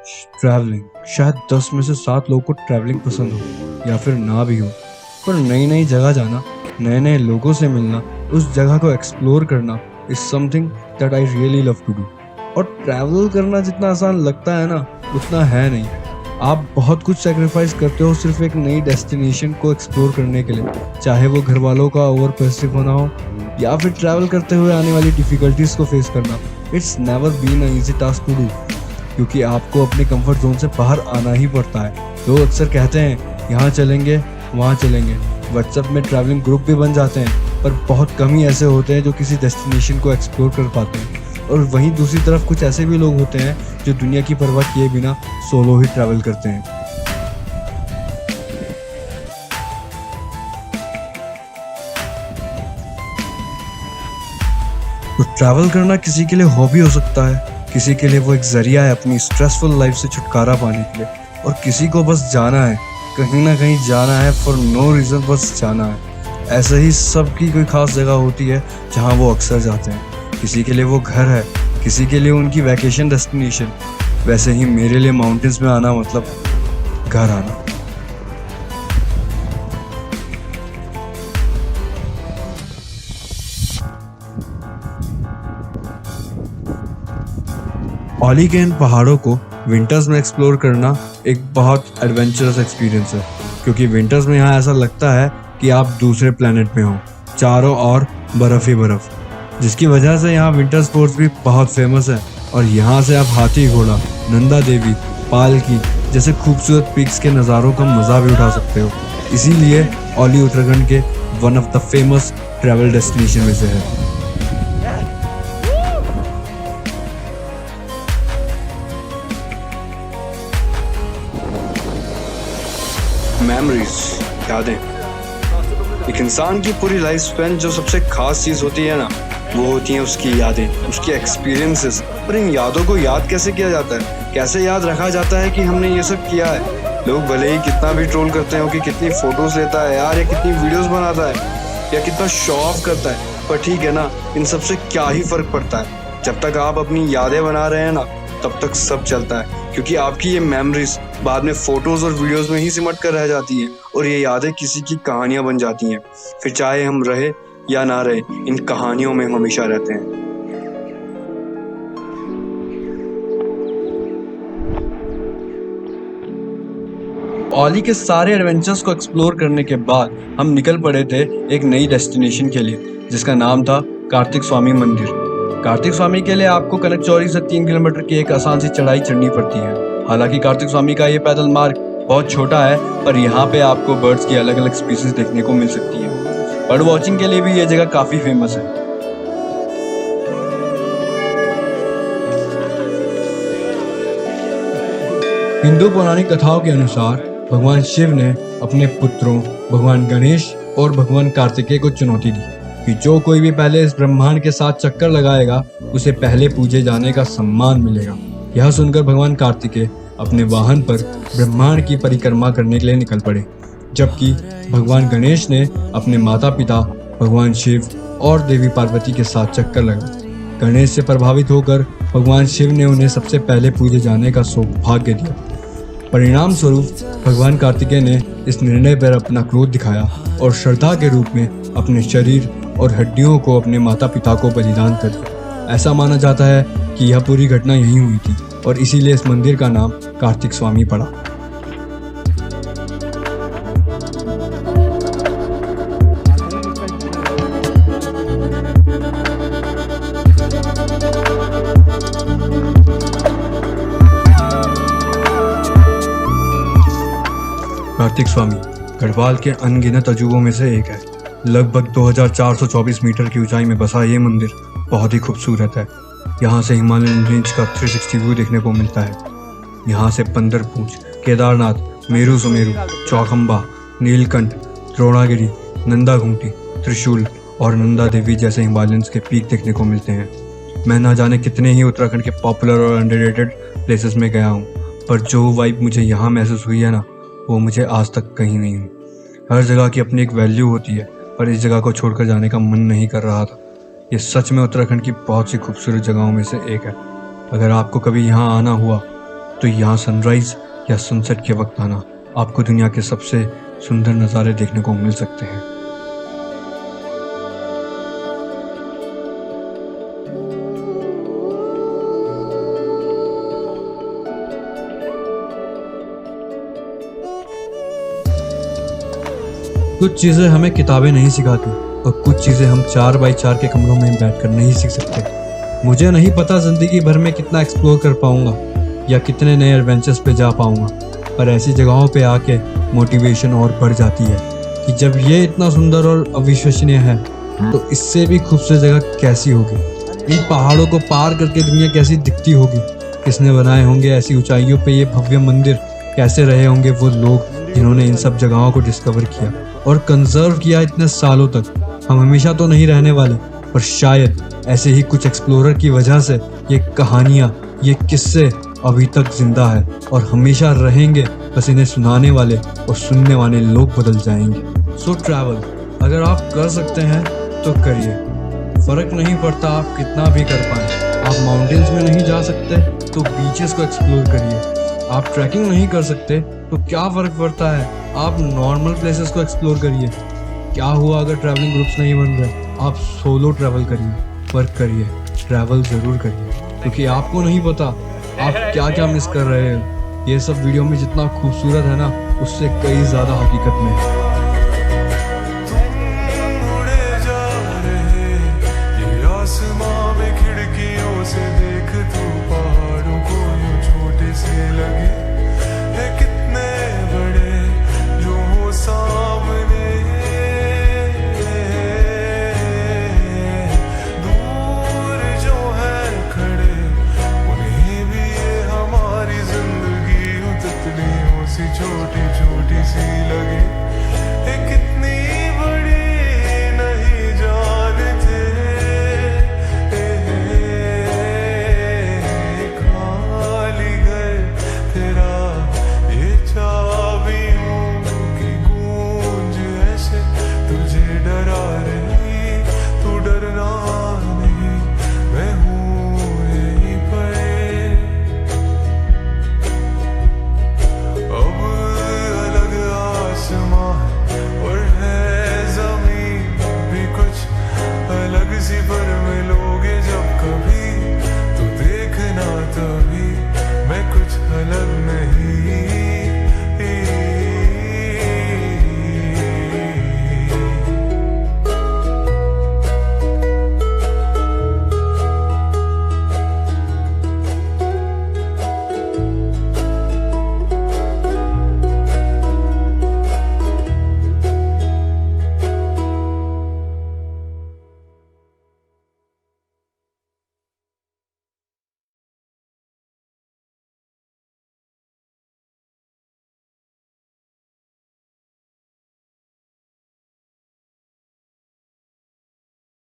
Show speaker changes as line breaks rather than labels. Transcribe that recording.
Travelling. शायद 10 में से 7 लोगों को ट्रैवलिंग पसंद हो या फिर ना भी हो, पर नई नई जगह जाना, नए नए लोगों से मिलना, उस जगह को एक्सप्लोर करना is something that I really love to do. और ट्रैवल करना जितना आसान लगता है ना, उतना है नहीं। आप बहुत कुछ सेक्रीफाइस करते हो सिर्फ एक नई डेस्टिनेशन को एक्सप्लोर करने के लिए, चाहे वो घर वालों का ओवर पॉजिटिव होना हो या फिर ट्रैवल करते हुए आने वाली डिफिकल्टीज को फेस करना। It's never been a easy task to do, क्योंकि आपको अपने कंफर्ट जोन से बाहर आना ही पड़ता है। लोग अक्सर कहते हैं यहाँ चलेंगे वहाँ चलेंगे, व्हाट्सएप में ट्रैवलिंग ग्रुप भी बन जाते हैं, पर बहुत कम ही ऐसे होते हैं जो किसी डेस्टिनेशन को एक्सप्लोर कर पाते हैं। और वहीं दूसरी तरफ कुछ ऐसे भी लोग होते हैं जो दुनिया की परवाह किए बिना सोलो ही ट्रैवल करते हैं। तो ट्रैवल करना किसी के लिए हॉबी हो सकता है, किसी के लिए वो एक जरिया है अपनी स्ट्रेसफुल लाइफ से छुटकारा पाने के लिए, और किसी को बस जाना है, कहीं ना कहीं जाना है फॉर नो रीज़न, बस जाना है। ऐसे ही सबकी कोई खास जगह होती है जहाँ वो अक्सर जाते हैं। किसी के लिए वो घर है, किसी के लिए उनकी वैकेशन डेस्टिनेशन। वैसे ही मेरे लिए माउंटेन्स में आना मतलब घर आना। ओली के इन पहाड़ों को विंटर्स में एक्सप्लोर करना एक बहुत एडवेंचरस एक्सपीरियंस है, क्योंकि विंटर्स में यहाँ ऐसा लगता है कि आप दूसरे प्लेनेट में हो, चारों ओर बर्फ ही बर्फ, जिसकी वजह से यहाँ विंटर स्पोर्ट्स भी बहुत फेमस है। और यहाँ से आप हाथी घोड़ा, नंदा देवी, पालकी जैसे खूबसूरत पीक्स के नज़ारों का मज़ा भी उठा सकते हो। इसीलिए ओली उत्तराखंड के one of the famous travel destination में से है। मेमोरीज, यादें। एक इंसान की पूरी लाइफ स्पैन जो सबसे खास चीज़ होती है ना, वो होती हैं उसकी यादें, उसकी एक्सपीरियंसेस। पर इन यादों को याद कैसे किया जाता है, कैसे याद रखा जाता है कि हमने ये सब किया है। लोग भले ही कितना भी ट्रोल करते हो कि कितनी फोटोज लेता है यार, या कितनी वीडियोस बनाता है, या कितना शो ऑफ करता है, पर ठीक है ना, इन सब से क्या ही फर्क पड़ता है। जब तक आप अपनी यादें बना रहे हैं ना, तब तक सब चलता है, क्योंकि आपकी ये मेमोरीज बाद में फोटोज और वीडियोस में ही सिमट कर रह जाती हैं, और ये यादें किसी की कहानियां बन जाती हैं। फिर चाहे हम रहे या ना रहे, इन कहानियों में हम हमेशा रहते हैं। ओली के सारे एडवेंचर्स को एक्सप्लोर करने के बाद हम निकल पड़े थे एक नई डेस्टिनेशन के लिए, जिसका नाम था कार्तिक स्वामी मंदिर। कार्तिक स्वामी के लिए आपको कनकचौरी से 3 किलोमीटर की एक आसान सी चढ़ाई चढ़नी पड़ती है। हालांकि कार्तिक स्वामी का ये पैदल मार्ग बहुत छोटा है, पर यहाँ पे आपको बर्ड्स की अलग अलग स्पीसीज देखने को मिल सकती है। बर्ड वॉचिंग के लिए भी ये जगह काफी फेमस है। हिंदू पौराणिक कथाओं के अनुसार भगवान शिव ने अपने पुत्रों भगवान गणेश और भगवान कार्तिकेय को चुनौती दी कि जो कोई भी पहले इस ब्रह्मांड के साथ चक्कर लगाएगा, उसे पहले पूजे जाने का सम्मान मिलेगा। यह सुनकर भगवान कार्तिकेय अपने वाहन पर ब्रह्मांड की परिक्रमा करने के लिए निकल पड़े, जबकि भगवान गणेश ने अपने माता पिता भगवान शिव और देवी पार्वती के साथ चक्कर लगाया। गणेश से प्रभावित होकर भगवान शिव ने उन्हें सबसे पहले पूजे जाने का सौभाग्य दिया। परिणाम स्वरूप भगवान कार्तिकेय ने इस निर्णय पर अपना क्रोध दिखाया और श्रद्धा के रूप में अपने शरीर और हड्डियों को अपने माता पिता को बलिदान कर दिया। ऐसा माना जाता है कि यह पूरी घटना यहीं हुई थी, और इसीलिए इस मंदिर का नाम कार्तिक स्वामी पड़ा। कार्तिक स्वामी गढ़वाल के अनगिनत अजूबों में से एक है। लगभग 2424 मीटर की ऊंचाई में बसा ये मंदिर बहुत ही खूबसूरत है। यहाँ से हिमालयन रेंज का 360 व्यू देखने को मिलता है। यहाँ से पंदरपूंछ, केदारनाथ, मेरू सुमेरू, चौखंबा, नीलकंठ, द्रोणागिरी, नंदा घूंटी, त्रिशूल और नंदा देवी जैसे हिमालयंस के पीक देखने को मिलते हैं। मैं ना जाने कितने ही उत्तराखंड के पॉपुलर और अंडररेटेड प्लेसेस में गया हूँ, पर जो वाइब मुझे यहाँ महसूस हुई है ना, वो मुझे आज तक कहीं नहीं हुई। हर जगह की अपनी एक वैल्यू होती है, पर इस जगह को छोड़कर जाने का मन नहीं कर रहा था। ये सच में उत्तराखंड की बहुत सी खूबसूरत जगहों में से एक है। अगर आपको कभी यहाँ आना हुआ तो यहाँ सनराइज या सनसेट के वक्त आना आपको दुनिया के सबसे सुंदर नज़ारे देखने को मिल सकते हैं। कुछ चीज़ें हमें किताबें नहीं सिखाती और कुछ चीज़ें हम 4x4 के कमरों में बैठकर नहीं सीख सकते। मुझे नहीं पता ज़िंदगी भर में कितना एक्सप्लोर कर पाऊंगा या कितने नए एडवेंचर्स पे जा पाऊंगा, पर ऐसी जगहों पे आके मोटिवेशन और बढ़ जाती है कि जब ये इतना सुंदर और अविश्वसनीय है तो इससे भी खूबसूरत जगह कैसी होगी। इन पहाड़ों को पार करके दुनिया कैसी दिखती होगी, किसने बनाए होंगे ऐसी ऊंचाइयों पे ये भव्य मंदिर, कैसे रहे होंगे वो लोग जिन्होंने इन सब जगहों को डिस्कवर किया और कंजर्व किया इतने सालों तक। हम हमेशा तो नहीं रहने वाले, पर शायद ऐसे ही कुछ एक्सप्लोरर की वजह से ये कहानियाँ, ये किस्से अभी तक जिंदा है और हमेशा रहेंगे। बस इन्हें सुनाने वाले और सुनने वाले लोग बदल जाएंगे। सो ट्रैवल अगर आप कर सकते हैं तो करिए, फर्क नहीं पड़ता आप कितना भी कर पाए। आप माउंटेन्स में नहीं जा सकते तो बीचेस को एक्सप्लोर करिए। आप ट्रैकिंग नहीं कर सकते तो क्या फ़र्क पड़ता है, आप नॉर्मल प्लेसेस को एक्सप्लोर करिए। क्या हुआ अगर ट्रैवलिंग ग्रुप्स नहीं बन रहे, आप सोलो ट्रैवल करिए, वर्क करिए, ट्रैवल ज़रूर करिए, क्योंकि आपको नहीं पता आप क्या क्या मिस कर रहे हो। ये सब वीडियो में जितना खूबसूरत है ना, उससे कई ज़्यादा हकीकत में है।